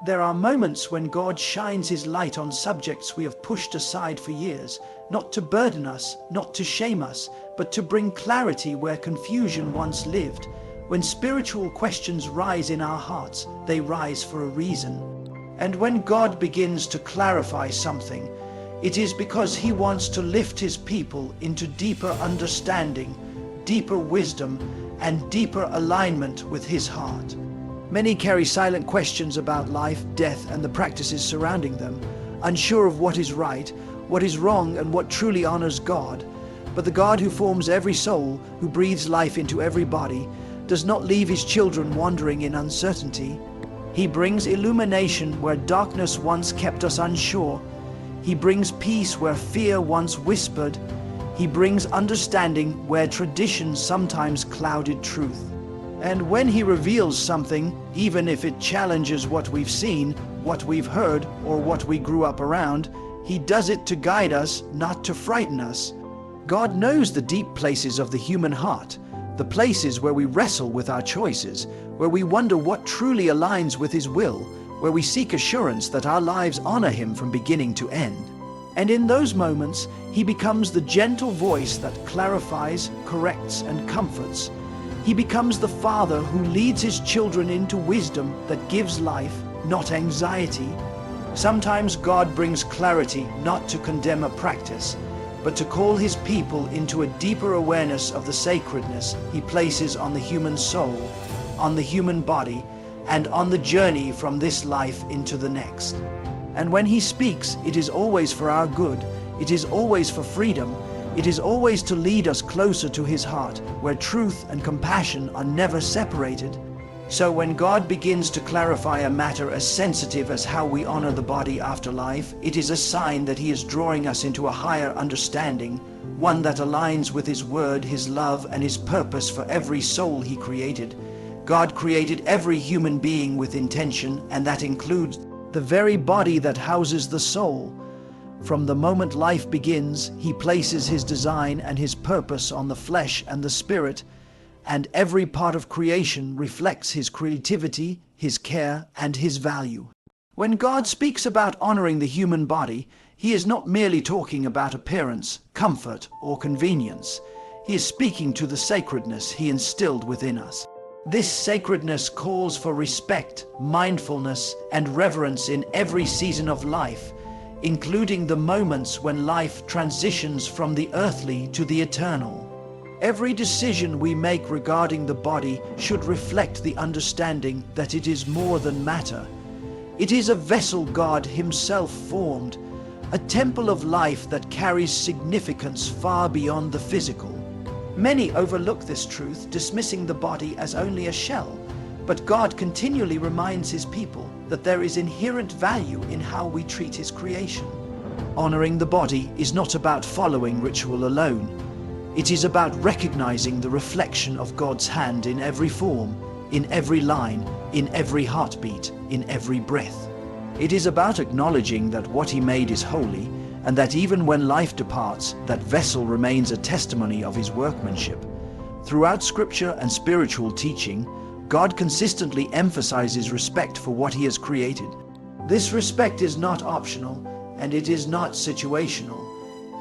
There are moments when God shines His light on subjects we have pushed aside for years, not to burden us, not to shame us, but to bring clarity where confusion once lived. When spiritual questions rise in our hearts, they rise for a reason. And when God begins to clarify something, it is because He wants to lift His people into deeper understanding, deeper wisdom, and deeper alignment with His heart. Many carry silent questions about life, death, and the practices surrounding them, unsure of what is right, what is wrong, and what truly honors God. But the God who forms every soul, who breathes life into every body, does not leave His children wandering in uncertainty. He brings illumination where darkness once kept us unsure. He brings peace where fear once whispered. He brings understanding where tradition sometimes clouded truth. And when He reveals something, even if it challenges what we've seen, what we've heard, or what we grew up around, He does it to guide us, not to frighten us. God knows the deep places of the human heart, the places where we wrestle with our choices, where we wonder what truly aligns with His will, where we seek assurance that our lives honor Him from beginning to end. And in those moments, He becomes the gentle voice that clarifies, corrects, and comforts. He becomes the Father who leads His children into wisdom that gives life, not anxiety. Sometimes God brings clarity not to condemn a practice, but to call His people into a deeper awareness of the sacredness He places on the human soul, on the human body, and on the journey from this life into the next. And when He speaks, it is always for our good, it is always for freedom, it is always to lead us closer to His heart, where truth and compassion are never separated. So when God begins to clarify a matter as sensitive as how we honor the body after life, it is a sign that He is drawing us into a higher understanding, one that aligns with His word, His love, and His purpose for every soul He created. God created every human being with intention, and that includes the very body that houses the soul. From the moment life begins, He places His design and His purpose on the flesh and the spirit, and every part of creation reflects His creativity, His care, and His value. When God speaks about honoring the human body, He is not merely talking about appearance, comfort, or convenience. He is speaking to the sacredness He instilled within us. This sacredness calls for respect, mindfulness, and reverence in every season of life, including the moments when life transitions from the earthly to the eternal. Every decision we make regarding the body should reflect the understanding that it is more than matter. It is a vessel God Himself formed, a temple of life that carries significance far beyond the physical. Many overlook this truth, dismissing the body as only a shell, but God continually reminds His people that there is inherent value in how we treat His creation. Honoring the body is not about following ritual alone. It is about recognizing the reflection of God's hand in every form, in every line, in every heartbeat, in every breath. It is about acknowledging that what He made is holy, and that even when life departs, that vessel remains a testimony of His workmanship. Throughout Scripture and spiritual teaching, God consistently emphasizes respect for what He has created. This respect is not optional, and it is not situational.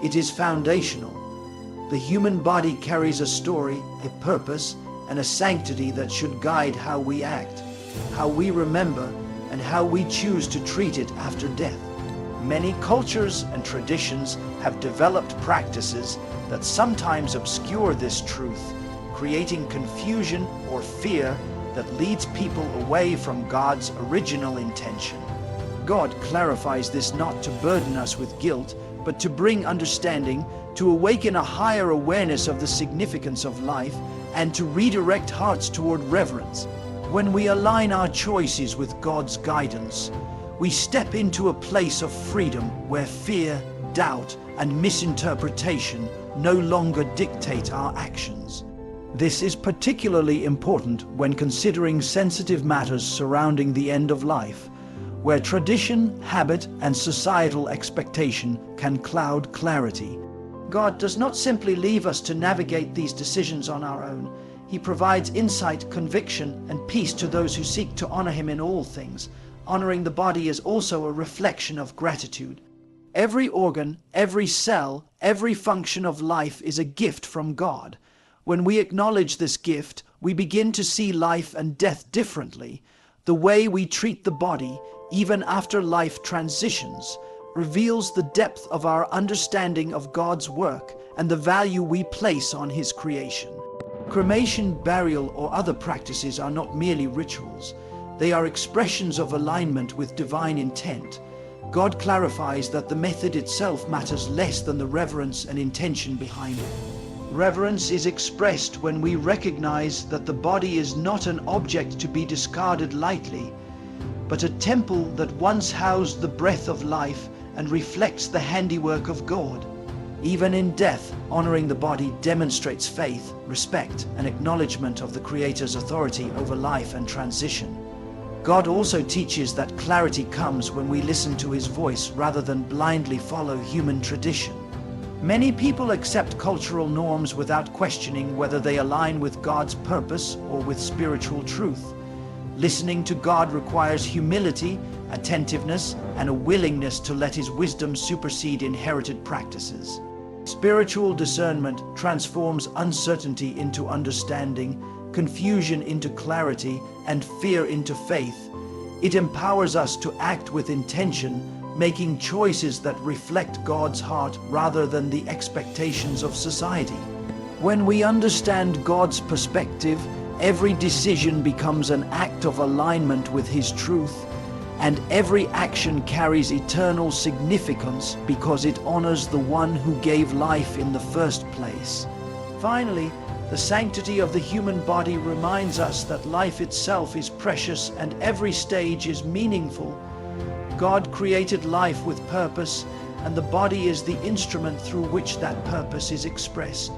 It is foundational. The human body carries a story, a purpose, and a sanctity that should guide how we act, how we remember, and how we choose to treat it after death. Many cultures and traditions have developed practices that sometimes obscure this truth, creating confusion or fear that leads people away from God's original intention. God clarifies this not to burden us with guilt, but to bring understanding, to awaken a higher awareness of the significance of life, and to redirect hearts toward reverence. When we align our choices with God's guidance, we step into a place of freedom where fear, doubt, and misinterpretation no longer dictate our actions. This is particularly important when considering sensitive matters surrounding the end of life, where tradition, habit, and societal expectation can cloud clarity. God does not simply leave us to navigate these decisions on our own. He provides insight, conviction, and peace to those who seek to honor Him in all things, honoring the body is also a reflection of gratitude. Every organ, every cell, every function of life is a gift from God. When we acknowledge this gift, we begin to see life and death differently. The way we treat the body, even after life transitions, reveals the depth of our understanding of God's work and the value we place on His creation. Cremation, burial, or other practices are not merely rituals. They are expressions of alignment with divine intent. God clarifies that the method itself matters less than the reverence and intention behind it. Reverence is expressed when we recognize that the body is not an object to be discarded lightly, but a temple that once housed the breath of life and reflects the handiwork of God. Even in death, honoring the body demonstrates faith, respect, and acknowledgement of the Creator's authority over life and transition. God also teaches that clarity comes when we listen to His voice rather than blindly follow human tradition. Many people accept cultural norms without questioning whether they align with God's purpose or with spiritual truth. Listening to God requires humility, attentiveness, and a willingness to let His wisdom supersede inherited practices. Spiritual discernment transforms uncertainty into understanding, confusion into clarity, and fear into faith. It empowers us to act with intention, making choices that reflect God's heart rather than the expectations of society. When we understand God's perspective, every decision becomes an act of alignment with His truth, and every action carries eternal significance because it honors the one who gave life in the first place. Finally, the sanctity of the human body reminds us that life itself is precious and every stage is meaningful. God created life with purpose, and the body is the instrument through which that purpose is expressed.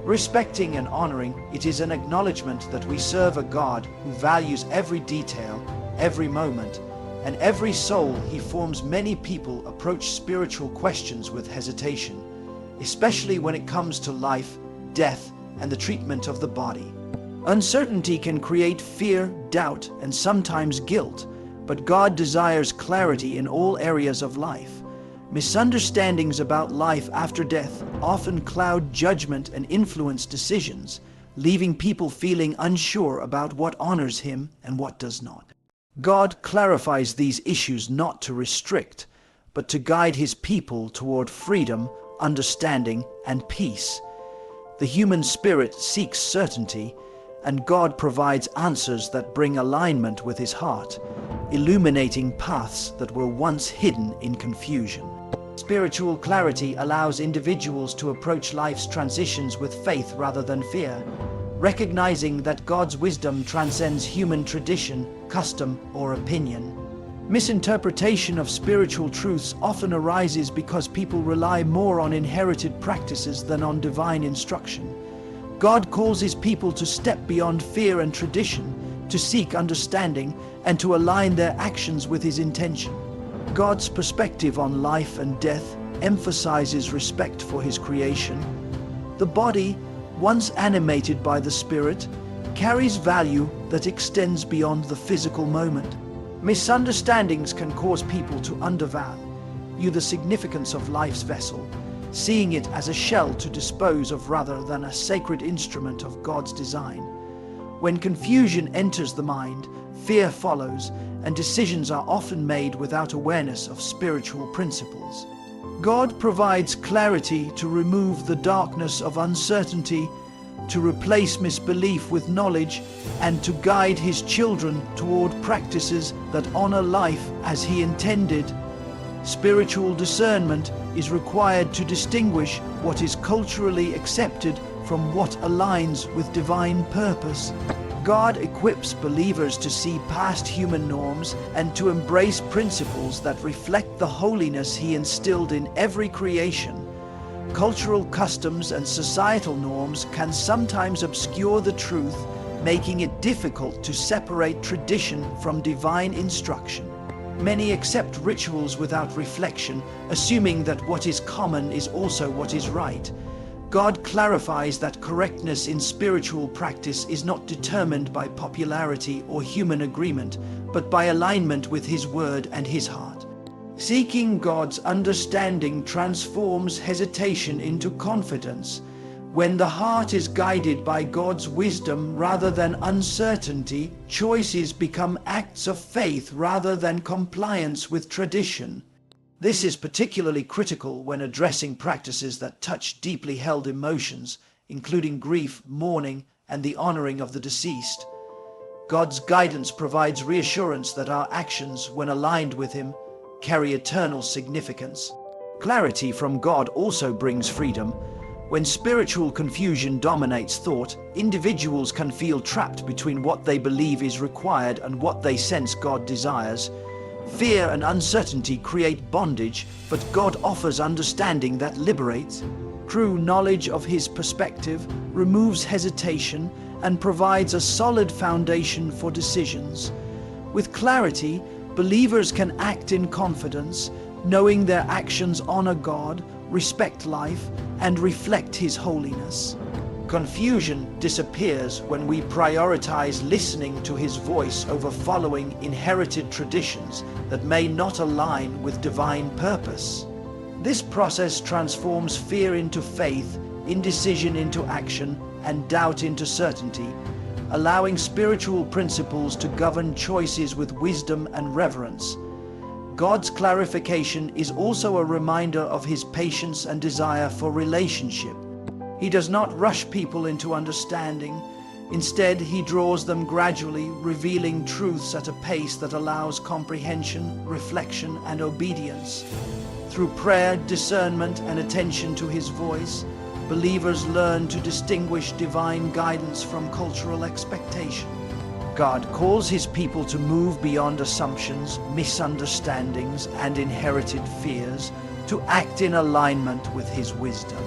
Respecting and honoring it is an acknowledgement that we serve a God who values every detail, every moment, and every soul. He forms many people approach spiritual questions with hesitation, especially when it comes to life, death, and the treatment of the body. Uncertainty can create fear, doubt, and sometimes guilt, but God desires clarity in all areas of life. Misunderstandings about life after death often cloud judgment and influence decisions, leaving people feeling unsure about what honors Him and what does not. God clarifies these issues not to restrict, but to guide His people toward freedom, understanding, and peace. The human spirit seeks certainty, and God provides answers that bring alignment with His heart, illuminating paths that were once hidden in confusion. Spiritual clarity allows individuals to approach life's transitions with faith rather than fear, recognizing that God's wisdom transcends human tradition, custom, or opinion. Misinterpretation of spiritual truths often arises because people rely more on inherited practices than on divine instruction. God calls His people to step beyond fear and tradition, to seek understanding, and to align their actions with His intention. God's perspective on life and death emphasizes respect for His creation. The body, once animated by the Spirit, carries value that extends beyond the physical moment. Misunderstandings can cause people to undervalue the significance of life's vessel, seeing it as a shell to dispose of rather than a sacred instrument of God's design. When confusion enters the mind, fear follows, and decisions are often made without awareness of spiritual principles. God provides clarity to remove the darkness of uncertainty, to replace misbelief with knowledge, and to guide His children toward practices that honor life as He intended. Spiritual discernment is required to distinguish what is culturally accepted from what aligns with divine purpose. God equips believers to see past human norms and to embrace principles that reflect the holiness He instilled in every creation. Cultural customs and societal norms can sometimes obscure the truth, making it difficult to separate tradition from divine instruction. Many accept rituals without reflection, assuming that what is common is also what is right. God clarifies that correctness in spiritual practice is not determined by popularity or human agreement, but by alignment with His word and His heart. Seeking God's understanding transforms hesitation into confidence. When the heart is guided by God's wisdom rather than uncertainty, choices become acts of faith rather than compliance with tradition. This is particularly critical when addressing practices that touch deeply held emotions, including grief, mourning, and the honoring of the deceased. God's guidance provides reassurance that our actions, when aligned with Him, carry eternal significance. Clarity from God also brings freedom. When spiritual confusion dominates thought, individuals can feel trapped between what they believe is required and what they sense God desires. Fear and uncertainty create bondage, but God offers understanding that liberates. True knowledge of His perspective removes hesitation and provides a solid foundation for decisions. With clarity, believers can act in confidence, knowing their actions honor God, respect life, and reflect His holiness. Confusion disappears when we prioritize listening to His voice over following inherited traditions that may not align with divine purpose. This process transforms fear into faith, indecision into action, and doubt into certainty, allowing spiritual principles to govern choices with wisdom and reverence. God's clarification is also a reminder of His patience and desire for relationship. He does not rush people into understanding. Instead, He draws them gradually, revealing truths at a pace that allows comprehension, reflection, and obedience. Through prayer, discernment, and attention to His voice, believers learn to distinguish divine guidance from cultural expectation. God calls His people to move beyond assumptions, misunderstandings, and inherited fears, to act in alignment with His wisdom.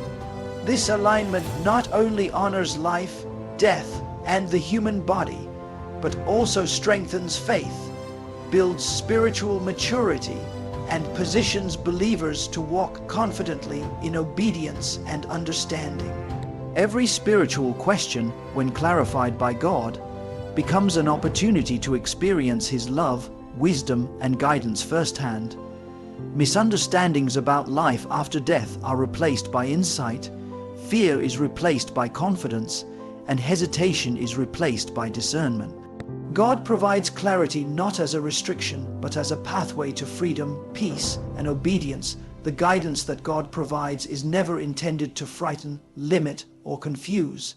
This alignment not only honors life, death, and the human body, but also strengthens faith, builds spiritual maturity, and positions believers to walk confidently in obedience and understanding. Every spiritual question, when clarified by God, becomes an opportunity to experience His love, wisdom, and guidance firsthand. Misunderstandings about life after death are replaced by insight, fear is replaced by confidence, and hesitation is replaced by discernment. God provides clarity not as a restriction, but as a pathway to freedom, peace, and obedience. The guidance that God provides is never intended to frighten, limit, or confuse,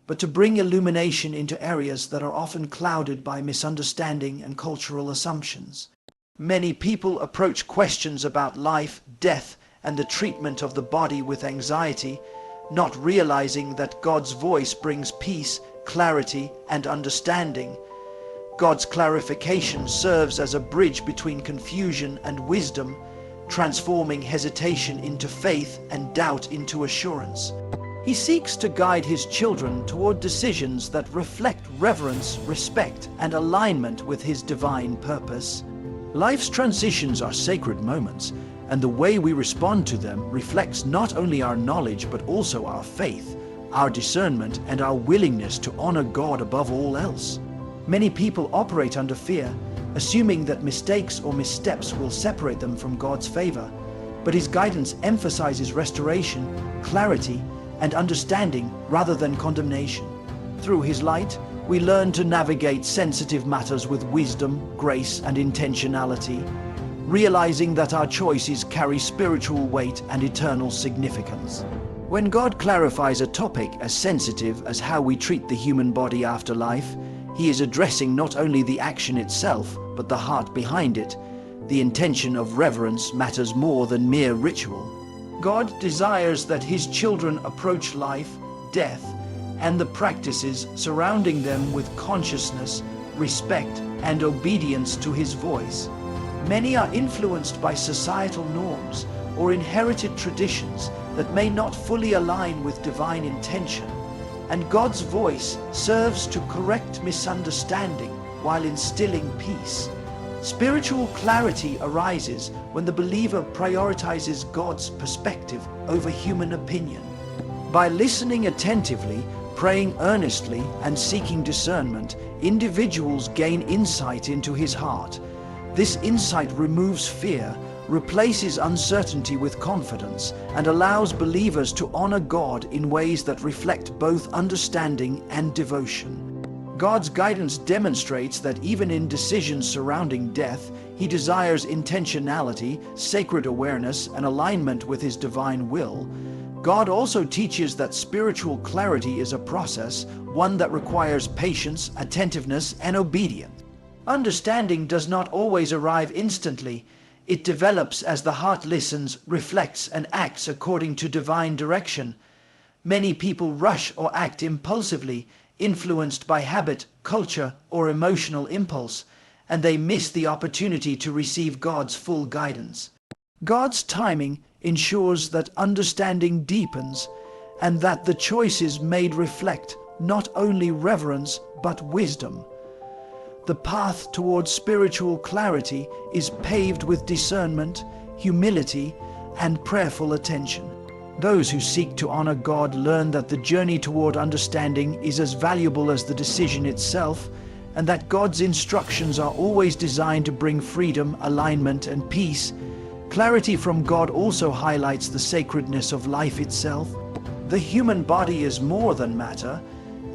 but to bring illumination into areas that are often clouded by misunderstanding and cultural assumptions. Many people approach questions about life, death, and the treatment of the body with anxiety, not realizing that God's voice brings peace, clarity, and understanding. God's clarification serves as a bridge between confusion and wisdom, transforming hesitation into faith and doubt into assurance. He seeks to guide His children toward decisions that reflect reverence, respect, and alignment with His divine purpose. Life's transitions are sacred moments, and the way we respond to them reflects not only our knowledge but also our faith, our discernment, and our willingness to honor God above all else. Many people operate under fear, assuming that mistakes or missteps will separate them from God's favor, but His guidance emphasizes restoration, clarity, and understanding rather than condemnation. Through His light, we learn to navigate sensitive matters with wisdom, grace, and intentionality, realizing that our choices carry spiritual weight and eternal significance. When God clarifies a topic as sensitive as how we treat the human body after life, He is addressing not only the action itself, but the heart behind it. The intention of reverence matters more than mere ritual. God desires that His children approach life, death, and the practices surrounding them with consciousness, respect, and obedience to His voice. Many are influenced by societal norms or inherited traditions that may not fully align with divine intention, and God's voice serves to correct misunderstanding while instilling peace. Spiritual clarity arises when the believer prioritizes God's perspective over human opinion. By listening attentively, praying earnestly, and seeking discernment, individuals gain insight into his heart. This insight removes fear, replaces uncertainty with confidence, and allows believers to honor God in ways that reflect both understanding and devotion. God's guidance demonstrates that even in decisions surrounding death, he desires intentionality, sacred awareness, and alignment with his divine will. God also teaches that spiritual clarity is a process, one that requires patience, attentiveness, and obedience. Understanding does not always arrive instantly. It develops as the heart listens, reflects, and acts according to divine direction. Many people rush or act impulsively, influenced by habit, culture, or emotional impulse, and they miss the opportunity to receive God's full guidance. God's timing ensures that understanding deepens and that the choices made reflect not only reverence but wisdom. The path towards spiritual clarity is paved with discernment, humility, and prayerful attention. Those who seek to honor God learn that the journey toward understanding is as valuable as the decision itself, and that God's instructions are always designed to bring freedom, alignment, and peace. Clarity from God also highlights the sacredness of life itself. The human body is more than matter.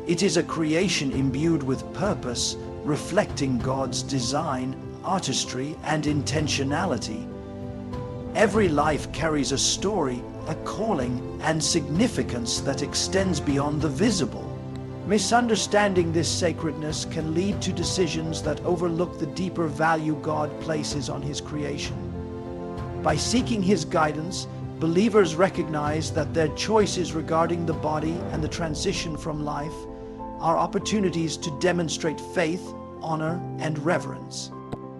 It is a creation imbued with purpose, reflecting God's design, artistry, and intentionality. Every life carries a story, a calling, and significance that extends beyond the visible. Misunderstanding this sacredness can lead to decisions that overlook the deeper value God places on his creation. By seeking his guidance, believers recognize that their choices regarding the body and the transition from life are opportunities to demonstrate faith, honor, and reverence.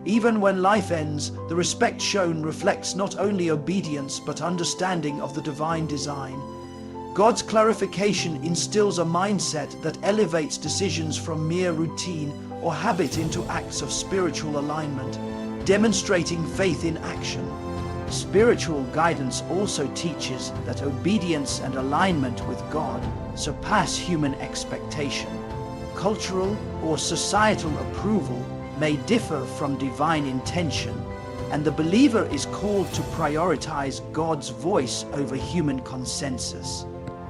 Even when life ends, the respect shown reflects not only obedience but understanding of the divine design. God's clarification instills a mindset that elevates decisions from mere routine or habit into acts of spiritual alignment, demonstrating faith in action. Spiritual guidance also teaches that obedience and alignment with God surpass human expectation. Cultural or societal approval may differ from divine intention, and the believer is called to prioritize God's voice over human consensus.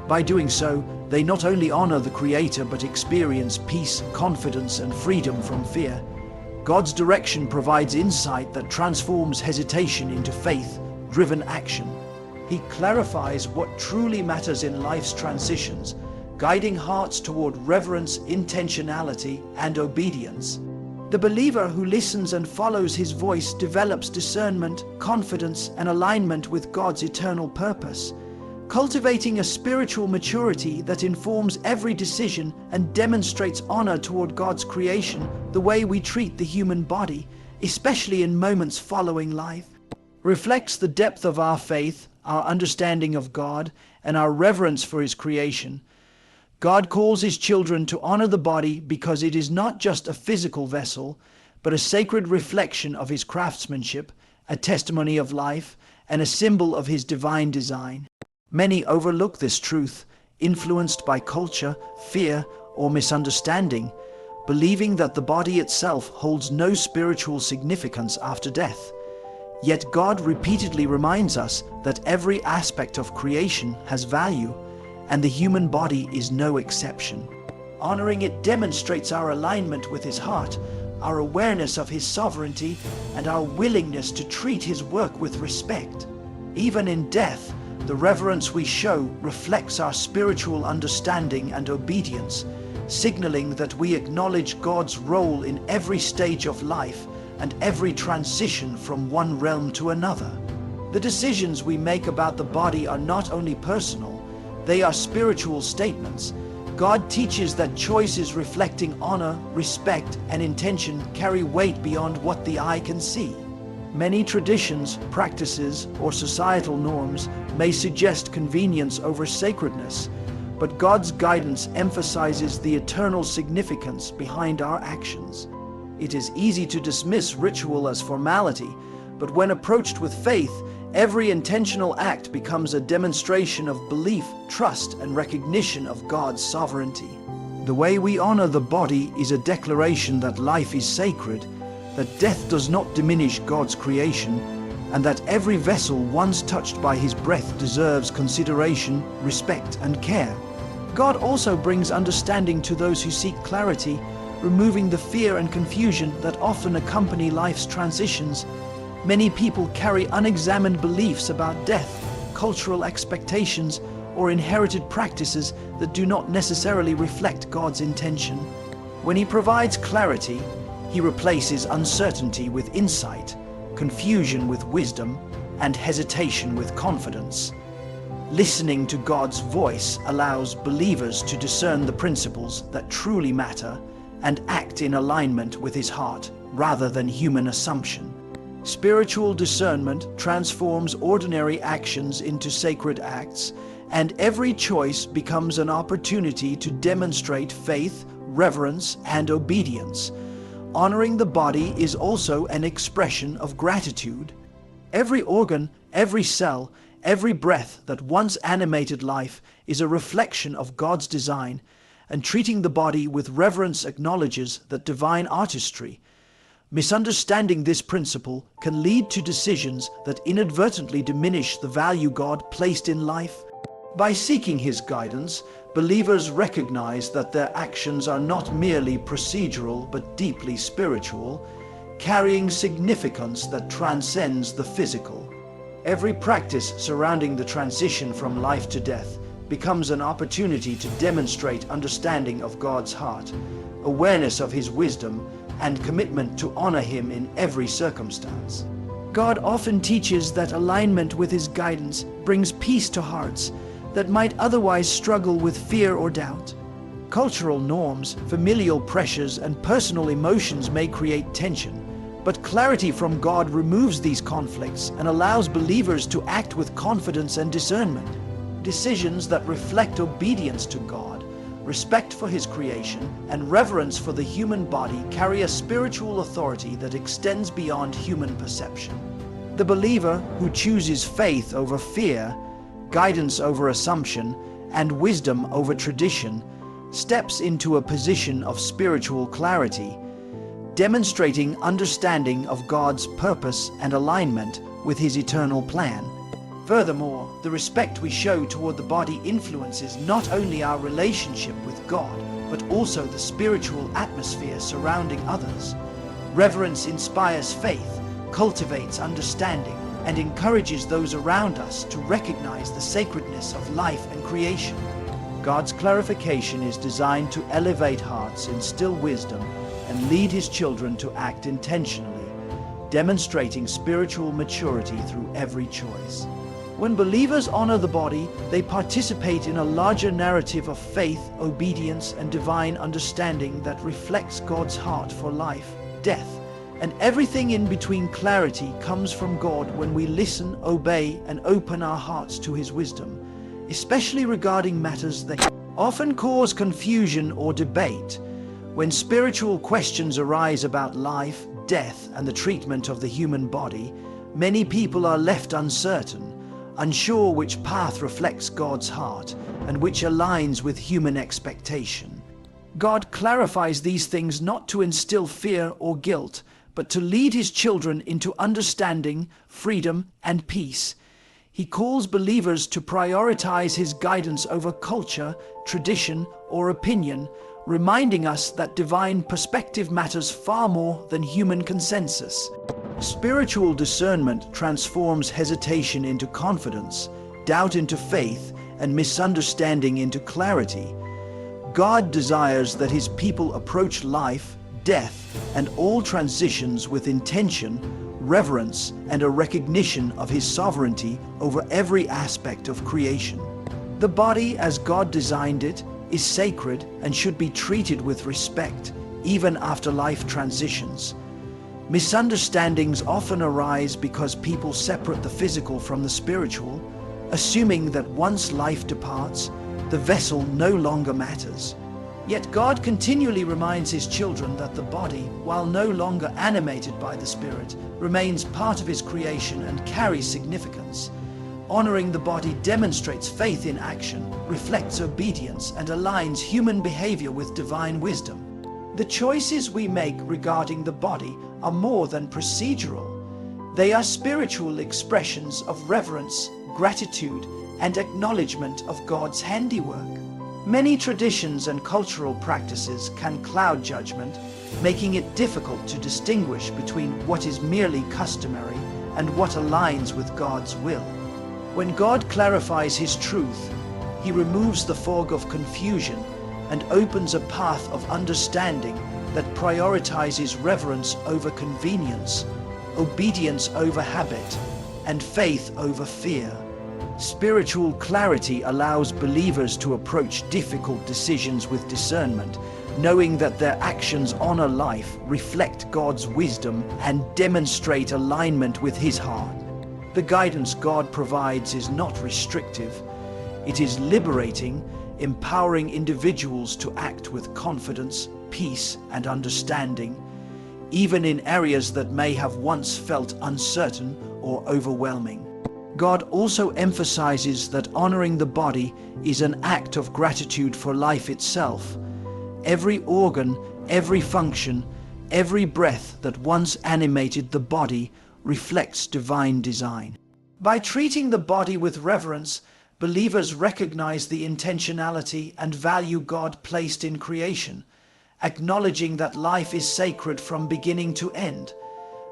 By doing so, they not only honor the Creator but experience peace, confidence, and freedom from fear. God's direction provides insight that transforms hesitation into faith-driven action. He clarifies what truly matters in life's transitions, guiding hearts toward reverence, intentionality, and obedience. The believer who listens and follows his voice develops discernment, confidence, and alignment with God's eternal purpose, cultivating a spiritual maturity that informs every decision and demonstrates honor toward God's creation, the way we treat the human body, especially in moments following life. Reflects the depth of our faith, our understanding of God, and our reverence for his creation. God calls his children to honor the body because it is not just a physical vessel, but a sacred reflection of his craftsmanship, a testimony of life, and a symbol of his divine design. Many overlook this truth, influenced by culture, fear, or misunderstanding, believing that the body itself holds no spiritual significance after death. Yet God repeatedly reminds us that every aspect of creation has value, and the human body is no exception. Honoring it demonstrates our alignment with his heart, our awareness of his sovereignty, and our willingness to treat his work with respect. Even in death, the reverence we show reflects our spiritual understanding and obedience, signaling that we acknowledge God's role in every stage of life and every transition from one realm to another. The decisions we make about the body are not only personal, they are spiritual statements. God teaches that choices reflecting honor, respect, and intention carry weight beyond what the eye can see. Many traditions, practices, or societal norms may suggest convenience over sacredness, but God's guidance emphasizes the eternal significance behind our actions. It is easy to dismiss ritual as formality, but when approached with faith, Every intentional act becomes a demonstration of belief, trust, and recognition of God's sovereignty. The way we honor the body is a declaration that life is sacred, that death does not diminish God's creation, and that every vessel once touched by His breath deserves consideration, respect, and care. God also brings understanding to those who seek clarity, removing the fear and confusion that often accompany life's transitions. Many people carry unexamined beliefs about death, cultural expectations, or inherited practices that do not necessarily reflect God's intention. When He provides clarity, He replaces uncertainty with insight, confusion with wisdom, and hesitation with confidence. Listening to God's voice allows believers to discern the principles that truly matter and act in alignment with His heart rather than human assumption. Spiritual discernment transforms ordinary actions into sacred acts, and every choice becomes an opportunity to demonstrate faith, reverence, and obedience. Honoring the body is also an expression of gratitude. Every organ, every cell, every breath that once animated life is a reflection of God's design, and treating the body with reverence acknowledges that divine artistry. Misunderstanding this principle can lead to decisions that inadvertently diminish the value God placed in life. By seeking His guidance, believers recognize that their actions are not merely procedural but deeply spiritual, carrying significance that transcends the physical. Every practice surrounding the transition from life to death becomes an opportunity to demonstrate understanding of God's heart, awareness of His wisdom, and commitment to honor Him in every circumstance. God often teaches that alignment with His guidance brings peace to hearts that might otherwise struggle with fear or doubt. Cultural norms, familial pressures, and personal emotions may create tension, but clarity from God removes these conflicts and allows believers to act with confidence and discernment. Decisions that reflect obedience to God, respect for His creation, and reverence for the human body carry a spiritual authority that extends beyond human perception. The believer who chooses faith over fear, guidance over assumption, and wisdom over tradition steps into a position of spiritual clarity, demonstrating understanding of God's purpose and alignment with His eternal plan. Furthermore, the respect we show toward the body influences not only our relationship with God, but also the spiritual atmosphere surrounding others. Reverence inspires faith, cultivates understanding, and encourages those around us to recognize the sacredness of life and creation. God's clarification is designed to elevate hearts, instill wisdom, and lead His children to act intentionally, demonstrating spiritual maturity through every choice. When believers honor the body, they participate in a larger narrative of faith, obedience, and divine understanding that reflects God's heart for life, death, and everything in between. Clarity comes from God when we listen, obey, and open our hearts to His wisdom, especially regarding matters that often cause confusion or debate. When spiritual questions arise about life, death, and the treatment of the human body, many people are left uncertain, unsure which path reflects God's heart and which aligns with human expectation. God clarifies these things not to instill fear or guilt, but to lead His children into understanding, freedom, and peace. He calls believers to prioritize His guidance over culture, tradition, or opinion, reminding us that divine perspective matters far more than human consensus. Spiritual discernment transforms hesitation into confidence, doubt into faith, and misunderstanding into clarity. God desires that His people approach life, death, and all transitions with intention, reverence, and a recognition of His sovereignty over every aspect of creation. The body, as God designed it, is sacred and should be treated with respect, even after life transitions. Misunderstandings often arise because people separate the physical from the spiritual, assuming that once life departs, the vessel no longer matters. Yet God continually reminds his children that the body, while no longer animated by the Spirit, remains part of his creation and carries significance. Honoring the body demonstrates faith in action, reflects obedience, and aligns human behavior with divine wisdom. The choices we make regarding the body are more than procedural. They are spiritual expressions of reverence, gratitude, and acknowledgement of God's handiwork. Many traditions and cultural practices can cloud judgment, making it difficult to distinguish between what is merely customary and what aligns with God's will. When God clarifies his truth, he removes the fog of confusion and opens a path of understanding that prioritizes reverence over convenience, obedience over habit, and faith over fear. Spiritual clarity allows believers to approach difficult decisions with discernment, knowing that their actions honor life, reflect God's wisdom, and demonstrate alignment with his heart. The guidance God provides is not restrictive. It is liberating, empowering individuals to act with confidence, peace, and understanding, even in areas that may have once felt uncertain or overwhelming. God also emphasizes that honoring the body is an act of gratitude for life itself. Every organ, every function, every breath that once animated the body reflects divine design. By treating the body with reverence, believers recognize the intentionality and value God placed in creation, acknowledging that life is sacred from beginning to end.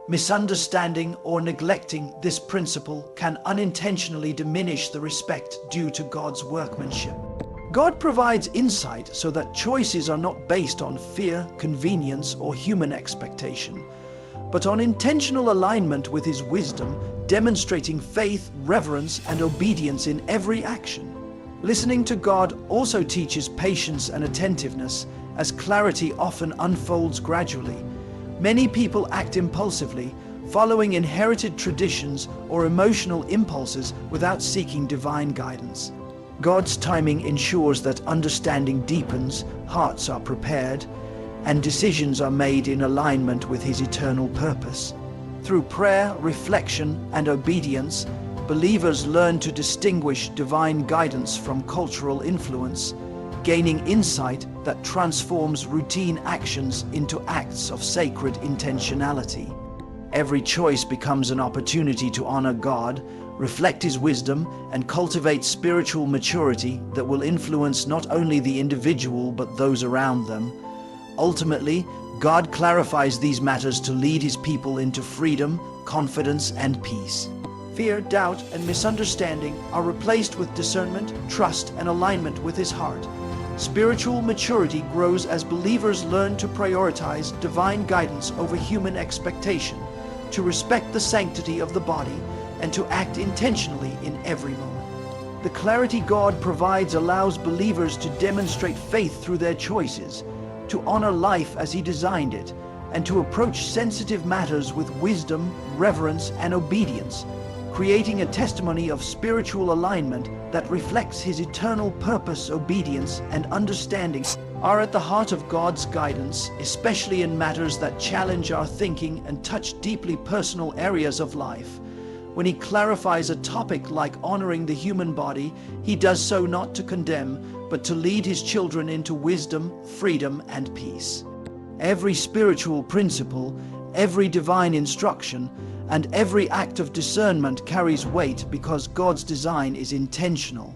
Misunderstanding or neglecting this principle can unintentionally diminish the respect due to God's workmanship. God provides insight so that choices are not based on fear, convenience, or human expectation, but on intentional alignment with his wisdom, demonstrating faith, reverence, and obedience in every action. Listening to God also teaches patience and attentiveness, as clarity often unfolds gradually. Many people act impulsively, following inherited traditions or emotional impulses without seeking divine guidance. God's timing ensures that understanding deepens, hearts are prepared, and decisions are made in alignment with his eternal purpose. Through prayer, reflection, and obedience, believers learn to distinguish divine guidance from cultural influence, gaining insight that transforms routine actions into acts of sacred intentionality. Every choice becomes an opportunity to honor God, reflect his wisdom, and cultivate spiritual maturity that will influence not only the individual but those around them. Ultimately, God clarifies these matters to lead his people into freedom, confidence, and peace. Fear, doubt, and misunderstanding are replaced with discernment, trust, and alignment with his heart. Spiritual maturity grows as believers learn to prioritize divine guidance over human expectation, to respect the sanctity of the body, and to act intentionally in every moment. The clarity God provides allows believers to demonstrate faith through their choices, to honor life as he designed it, and to approach sensitive matters with wisdom, reverence, and obedience, creating a testimony of spiritual alignment that reflects his eternal purpose. Obedience and understanding are at the heart of God's guidance, especially in matters that challenge our thinking and touch deeply personal areas of life. When he clarifies a topic like honoring the human body, he does so not to condemn, but to lead his children into wisdom, freedom, and peace. Every spiritual principle, every divine instruction, and every act of discernment carries weight because God's design is intentional.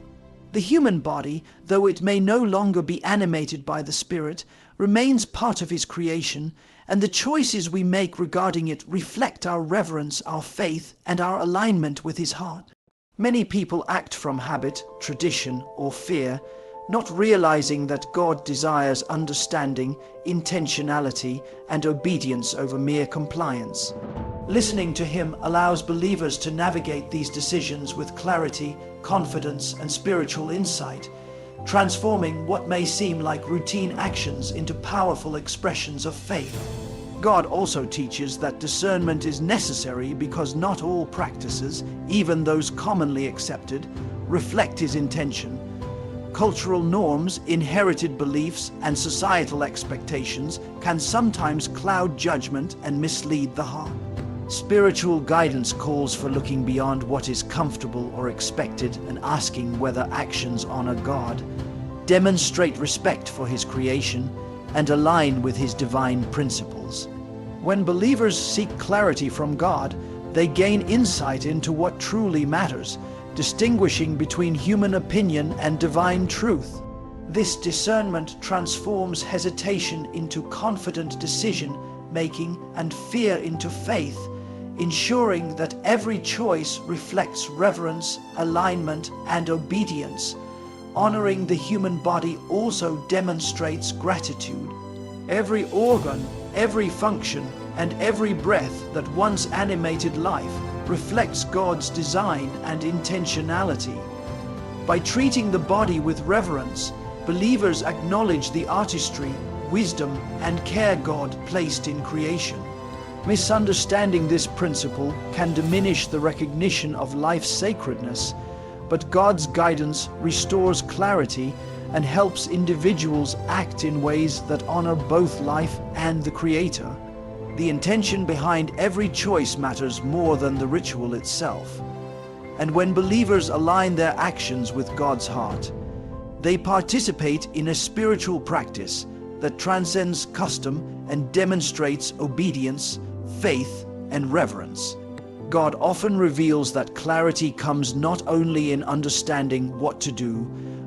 The human body, though it may no longer be animated by the Spirit, remains part of his creation, and the choices we make regarding it reflect our reverence, our faith, and our alignment with his heart. Many people act from habit, tradition, or fear, not realizing that God desires understanding, intentionality, and obedience over mere compliance. Listening to him allows believers to navigate these decisions with clarity, confidence, and spiritual insight, transforming what may seem like routine actions into powerful expressions of faith. God also teaches that discernment is necessary because not all practices, even those commonly accepted, reflect his intention. Cultural norms, inherited beliefs, and societal expectations can sometimes cloud judgment and mislead the heart. Spiritual guidance calls for looking beyond what is comfortable or expected and asking whether actions honor God, demonstrate respect for His creation, and align with His divine principles. When believers seek clarity from God, they gain insight into what truly matters, distinguishing between human opinion and divine truth. This discernment transforms hesitation into confident decision-making and fear into faith, ensuring that every choice reflects reverence, alignment, and obedience. Honoring the human body also demonstrates gratitude. Every organ, every function, and every breath that once animated life reflects God's design and intentionality. By treating the body with reverence, believers acknowledge the artistry, wisdom, and care God placed in creation. Misunderstanding this principle can diminish the recognition of life's sacredness, but God's guidance restores clarity and helps individuals act in ways that honor both life and the Creator. The intention behind every choice matters more than the ritual itself. And when believers align their actions with God's heart, they participate in a spiritual practice that transcends custom and demonstrates obedience, faith, and reverence. God often reveals that clarity comes not only in understanding what to do,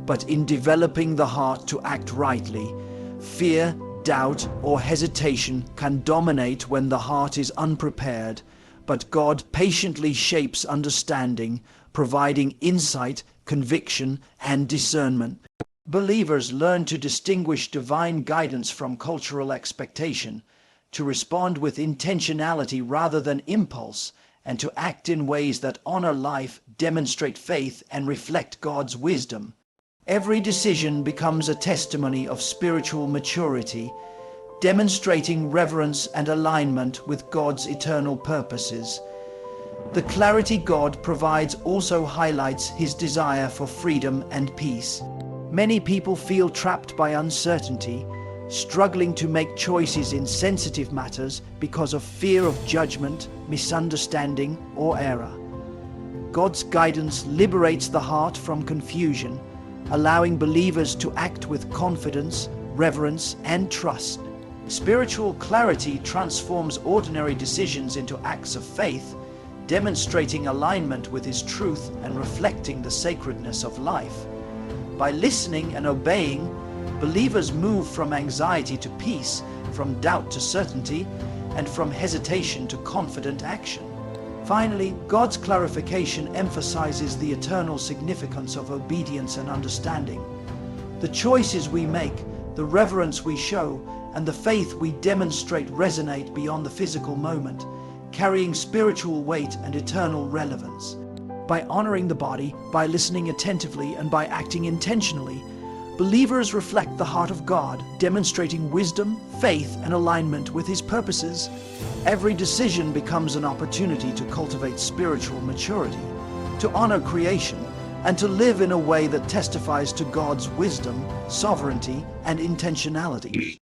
but in developing the heart to act rightly. Fear, doubt, or hesitation can dominate when the heart is unprepared, but God patiently shapes understanding, providing insight, conviction, and discernment. Believers learn to distinguish divine guidance from cultural expectation, to respond with intentionality rather than impulse, and to act in ways that honor life, demonstrate faith, and reflect God's wisdom. Every decision becomes a testimony of spiritual maturity, demonstrating reverence and alignment with God's eternal purposes. The clarity God provides also highlights His desire for freedom and peace. Many people feel trapped by uncertainty, struggling to make choices in sensitive matters because of fear of judgment, misunderstanding, or error. God's guidance liberates the heart from confusion, allowing believers to act with confidence, reverence, and trust. Spiritual clarity transforms ordinary decisions into acts of faith, demonstrating alignment with His truth and reflecting the sacredness of life. By listening and obeying, believers move from anxiety to peace, from doubt to certainty, and from hesitation to confident action. Finally, God's clarification emphasizes the eternal significance of obedience and understanding. The choices we make, the reverence we show, and the faith we demonstrate resonate beyond the physical moment, carrying spiritual weight and eternal relevance. By honoring the body, by listening attentively, and by acting intentionally, believers reflect the heart of God, demonstrating wisdom, faith, and alignment with His purposes. Every decision becomes an opportunity to cultivate spiritual maturity, to honor creation, and to live in a way that testifies to God's wisdom, sovereignty, and intentionality.